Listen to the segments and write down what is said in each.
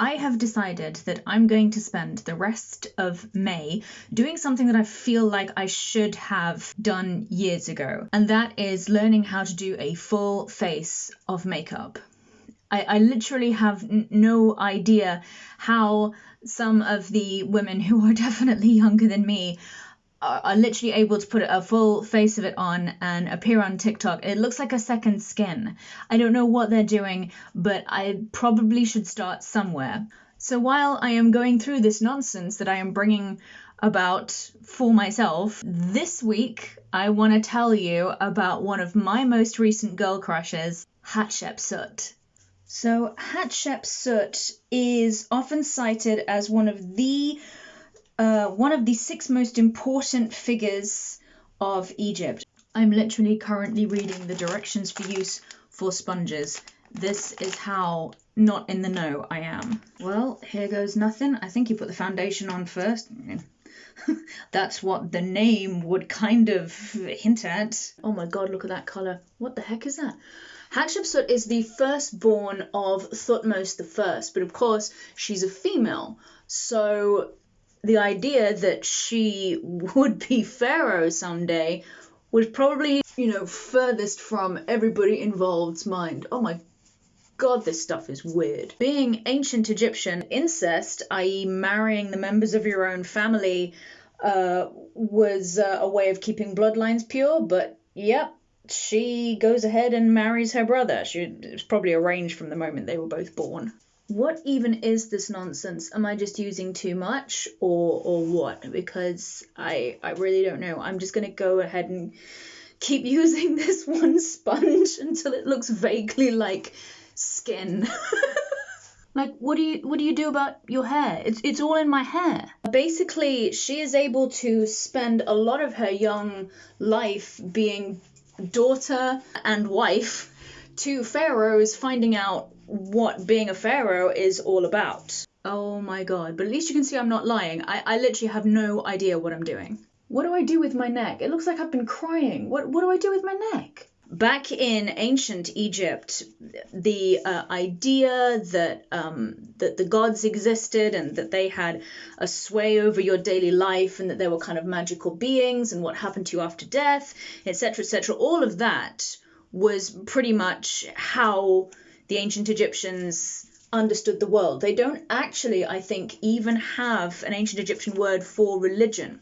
I have decided that I'm going to spend the rest of May doing something that I feel like I should have done years ago, and that is learning how to do a full face of makeup. I literally have no idea how some of the women who are definitely younger than me are literally able to put a full face of it on and appear on TikTok. It looks like a second skin. I don't know what they're doing, but I probably should start somewhere. So while I am going through this nonsense that I am bringing about for myself, this week I want to tell you about one of my most recent girl crushes, Hatshepsut. So Hatshepsut is often cited as one of the 6 most important figures of Egypt. I'm literally currently reading the directions for use for sponges. This is how not in the know I am. Well, here goes nothing. I think you put the foundation on first. That's what the name would kind of hint at. Oh my god, look at that colour. What the heck is that? Hatshepsut is the firstborn of Thutmose I, but of course she's a female. So the idea that she would be pharaoh someday was probably, furthest from everybody involved's mind. Oh my god, this stuff is weird. Being ancient Egyptian, incest, i.e. marrying the members of your own family, was a way of keeping bloodlines pure, but yep, she goes ahead and marries her brother. It was probably arranged from the moment they were both born. What even is this nonsense? Am I just using too much or what? Because I really don't know. I'm just going to go ahead and keep using this one sponge until it looks vaguely like skin. Like, what do you do about your hair? It's all in my hair. Basically, she is able to spend a lot of her young life being daughter and wife to pharaohs, finding out what being a pharaoh is all about. Oh my god, but at least you can see I'm not lying. I literally have no idea what I'm doing. What do I do with my neck? It looks like I've been crying. What do I do with my neck? Back in ancient Egypt, the idea that the gods existed and that they had a sway over your daily life and that there were kind of magical beings and what happened to you after death, etc., all of that was pretty much how the ancient Egyptians understood the world. They don't actually, I think, even have an ancient Egyptian word for religion,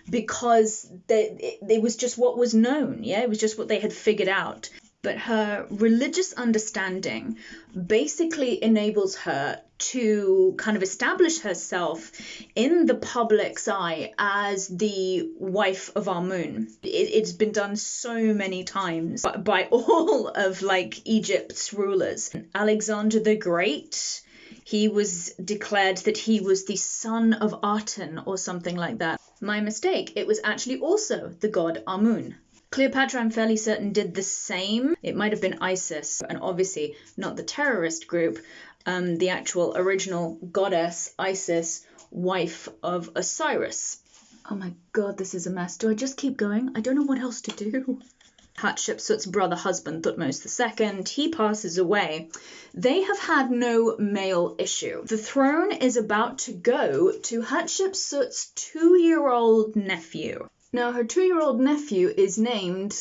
because it was just what was known, it was just what they had figured out. But her religious understanding basically enables her to kind of establish herself in the public's eye as the wife of Amun. It's been done so many times by all of Egypt's rulers. Alexander the Great, he was declared that he was the son of Aten or something like that. My mistake, it was actually also the god Amun. Cleopatra, I'm fairly certain, did the same. It might have been Isis, and obviously not the terrorist group, the actual original goddess Isis, wife of Osiris. Oh my god, this is a mess. Do I just keep going? I don't know what else to do. Hatshepsut's brother husband, Thutmose II, he passes away. They have had no male issue. The throne is about to go to Hatshepsut's 2-year-old nephew. Now, her 2-year-old nephew is named,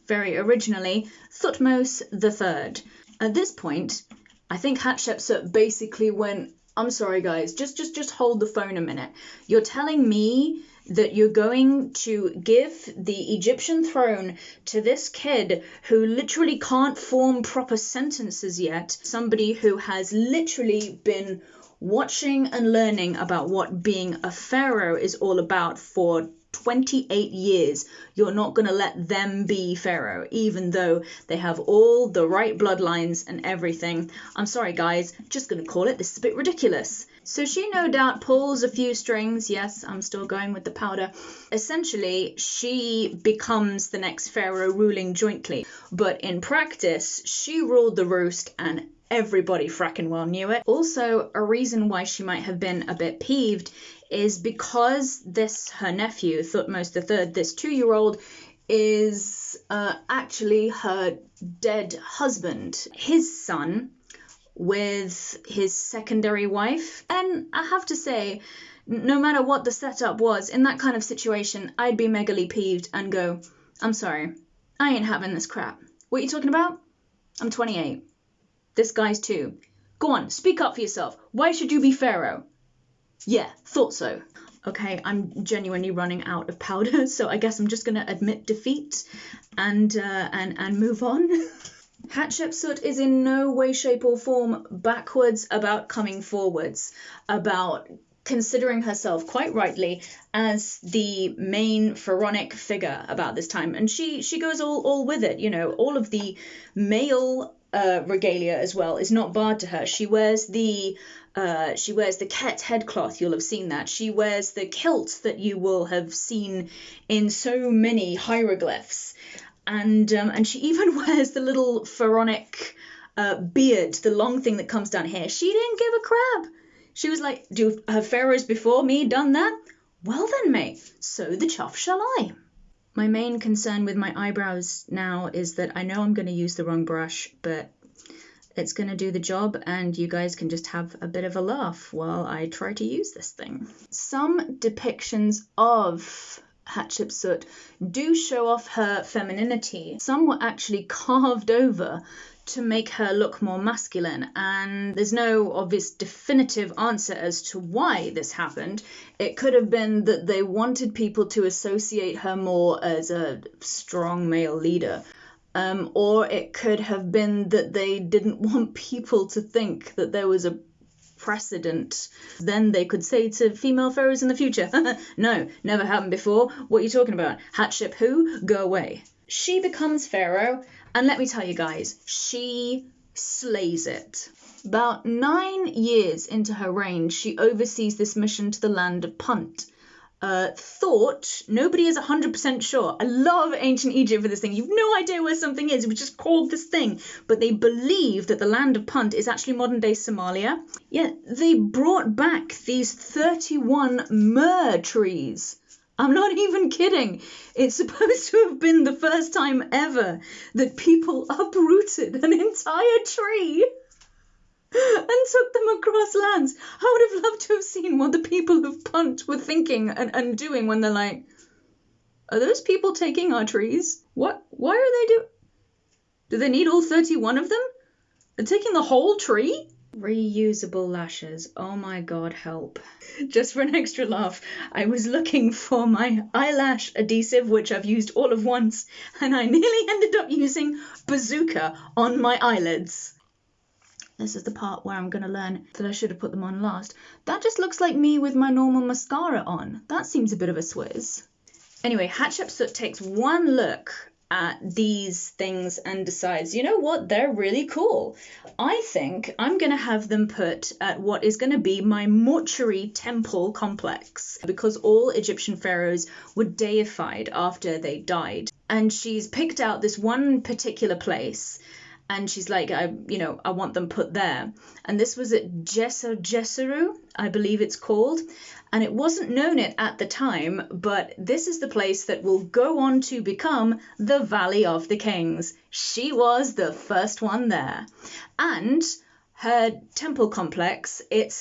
very originally, Thutmose III. At this point, I think Hatshepsut basically went, I'm sorry guys, just hold the phone a minute. You're telling me that you're going to give the Egyptian throne to this kid who literally can't form proper sentences yet, somebody who has literally been watching and learning about what being a pharaoh is all about for 28 years. You're not going to let them be pharaoh, even though they have all the right bloodlines and everything. I'm sorry guys, just going to call it, this is a bit ridiculous. So she no doubt pulls a few strings. Yes, I'm still going with the powder. Essentially, she becomes the next pharaoh ruling jointly. But in practice, she ruled the roost and everybody fracking well knew it. Also, a reason why she might have been a bit peeved is because her nephew, Thutmose III, this 2-year-old, is actually her dead husband. His son with his secondary wife. And I have to say, no matter what the setup was, in that kind of situation, I'd be megally peeved and go, I'm sorry, I ain't having this crap. What are you talking about? I'm 28. This guy's 2. Go on, speak up for yourself. Why should you be Pharaoh? Yeah, thought so. Okay, I'm genuinely running out of powder, so I guess I'm just gonna admit defeat and move on. Hatshepsut is in no way, shape or form backwards about coming forwards, about considering herself quite rightly as the main pharaonic figure about this time, and she goes all with it. You know, all of the male regalia as well is not barred to her. She wears the Ket headcloth, you'll have seen that. She wears the kilt that you will have seen in so many hieroglyphs, and she even wears the little pharaonic beard, the long thing that comes down here. She didn't give a crap. She was like, have pharaohs before me done that? Well then, mate, so the chuff shall I. My main concern with my eyebrows now is that I know I'm going to use the wrong brush, but it's going to do the job, and you guys can just have a bit of a laugh while I try to use this thing. Some depictions of Hatshepsut do show off her femininity. Some were actually carved over to make her look more masculine, and there's no obvious definitive answer as to why this happened. It could have been that they wanted people to associate her more as a strong male leader, or it could have been that they didn't want people to think that there was a precedent. Then they could say to female pharaohs in the future, no, never happened before. What are you talking about? Hatshep who? Go away. She becomes pharaoh, and let me tell you guys, she slays it. About 9 years into her reign, she oversees this mission to the land of Punt. Thought, nobody is 100% sure. I love ancient Egypt for this thing. You've no idea where something is. It was just called this thing. But they believe that the land of Punt is actually modern-day Somalia. Yeah, they brought back these 31 myrrh trees. I'm not even kidding. It's supposed to have been the first time ever that people uprooted an entire tree and took them across lands. I would have loved to have seen what the people of Punt were thinking and doing when they're like, are those people taking our trees? What? Why are they do they need all 31 of them? They're taking the whole tree? Reusable lashes. Oh my god, help. Just for an extra laugh, I was looking for my eyelash adhesive, which I've used all of once, and I nearly ended up using bazooka on my eyelids. This is the part where I'm going to learn that I should have put them on last. That just looks like me with my normal mascara on. That seems a bit of a swizz. Anyway, Hatshepsut takes one look at these things and decides, you know what, they're really cool. I think I'm going to have them put at what is going to be my mortuary temple complex, because all Egyptian pharaohs were deified after they died. And she's picked out this one particular place, and she's like, I want them put there. And this was at Jeseru, I believe it's called. And it wasn't known it at the time, but this is the place that will go on to become the Valley of the Kings. She was the first one there. And her temple complex, it's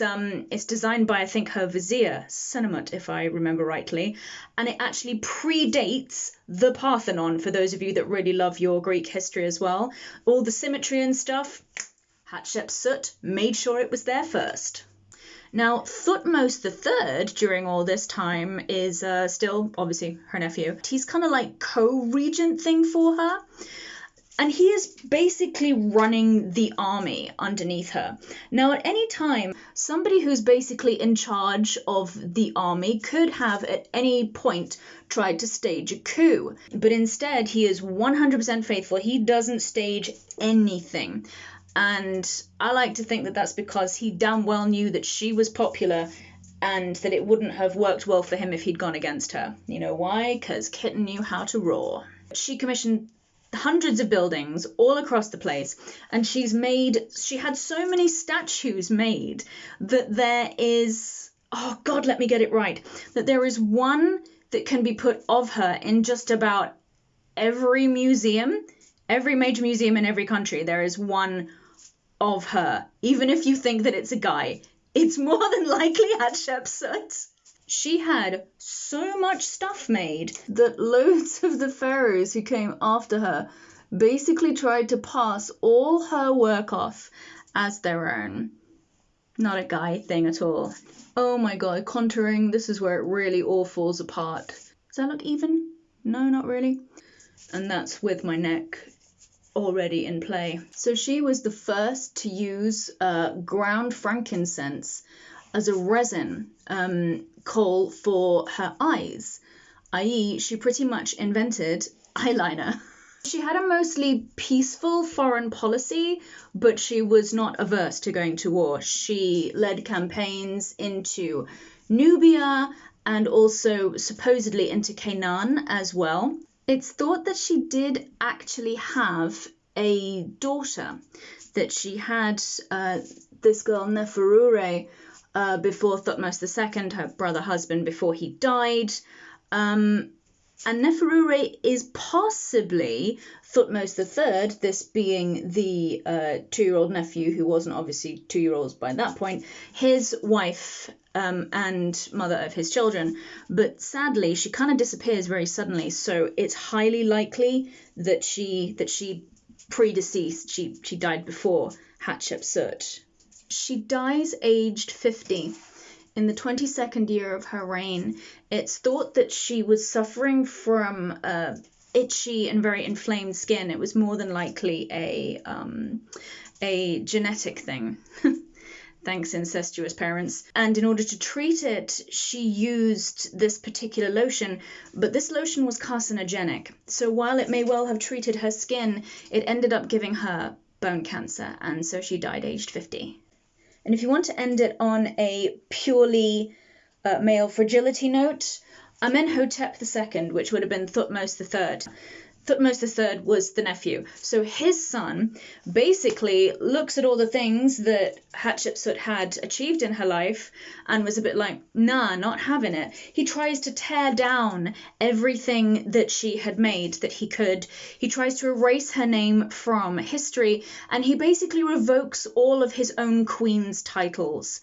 designed by, I think, her vizier, Senumut, if I remember rightly, and it actually predates the Parthenon, for those of you that really love your Greek history as well. All the symmetry and stuff, Hatshepsut made sure it was there first. Now, Thutmose III, during all this time, is still, obviously, her nephew. He's kind of like co-regent thing for her. And he is basically running the army underneath her. Now, at any time, somebody who's basically in charge of the army could have at any point tried to stage a coup. But instead, he is 100% faithful. He doesn't stage anything. And I like to think that that's because he damn well knew that she was popular and that it wouldn't have worked well for him if he'd gone against her. You know why? Because Kitten knew how to roar. She commissioned hundreds of buildings all across the place, and she had so many statues made that there is, oh god, let me get it right, that there is one that can be put of her in just about every museum, every major museum in every country. There is one of her, even if you think that it's a guy. It's more than likely Hatshepsut. She had so much stuff made that loads of the pharaohs who came after her basically tried to pass all her work off as their own. Not a guy thing at all. Oh my god, contouring, this is where it really all falls apart. Does that look even? No, not really. And that's with my neck already in play. So she was the first to use ground frankincense as a resin coal for her eyes, i.e. she pretty much invented eyeliner. She had a mostly peaceful foreign policy, but she was not averse to going to war. She led campaigns into Nubia and also supposedly into Canaan as well. It's thought that she did actually have a daughter, that she had this girl Neferure before Thutmose II, her brother husband, before he died. And Neferure is possibly Thutmose III, this being the 2-year-old nephew who wasn't obviously 2-year-old by that point, his wife and mother of his children. But sadly, she kind of disappears very suddenly, so it's highly likely that she predeceased, she died before Hatshepsut. She dies aged 50. In the 22nd year of her reign. It's thought that she was suffering from itchy and very inflamed skin. It was more than likely a genetic thing. Thanks, incestuous parents. And in order to treat it, she used this particular lotion, but this lotion was carcinogenic. So while it may well have treated her skin, it ended up giving her bone cancer, and so she died aged 50. And if you want to end it on a purely male fragility note, Amenhotep II, which would have been Thutmose III. Thutmose III was the nephew. So his son basically looks at all the things that Hatshepsut had achieved in her life and was a bit like, nah, not having it. He tries to tear down everything that she had made that he could. He tries to erase her name from history, and he basically revokes all of his own queen's titles.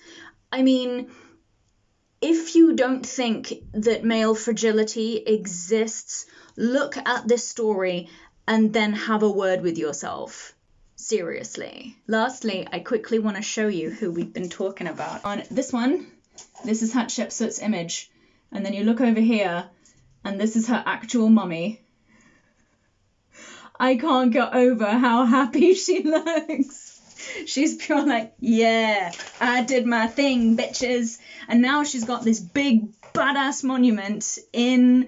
I mean, if you don't think that male fragility exists, look at this story and then have a word with yourself. Seriously. Lastly, I quickly want to show you who we've been talking about. On this one, this is Hatshepsut's image. And then you look over here, and this is her actual mummy. I can't get over how happy she looks. She's pure like, yeah, I did my thing, bitches. And now she's got this big badass monument in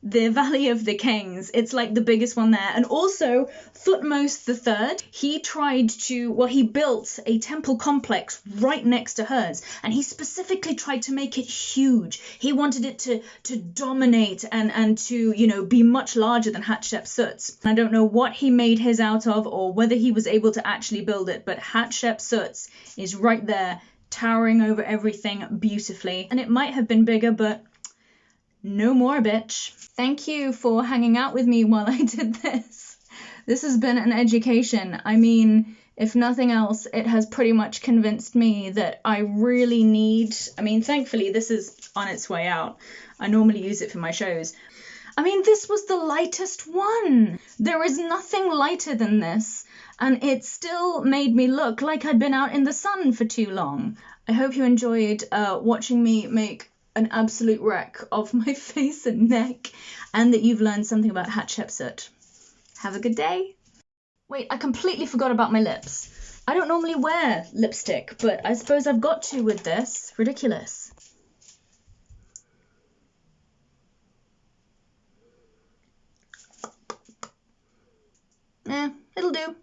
the Valley of the Kings. It's like the biggest one there. And also Thutmose III, he built a temple complex right next to hers, and he specifically tried to make it huge. He wanted it to dominate and to, be much larger than Hatshepsut's. I don't know what he made his out of or whether he was able to actually build it, but Hatshepsut's is right there, towering over everything beautifully. And it might have been bigger, but no more, bitch. Thank you for hanging out with me while I did this. This has been an education. I mean, if nothing else, it has pretty much convinced me that I really need... thankfully, this is on its way out. I normally use it for my shows. This was the lightest one. There is nothing lighter than this, and it still made me look like I'd been out in the sun for too long. I hope you enjoyed watching me make an absolute wreck of my face and neck, and that you've learned something about Hatshepsut. Have a good day. Wait, I completely forgot about my lips. I don't normally wear lipstick, but I suppose I've got to with this. Ridiculous. It'll do.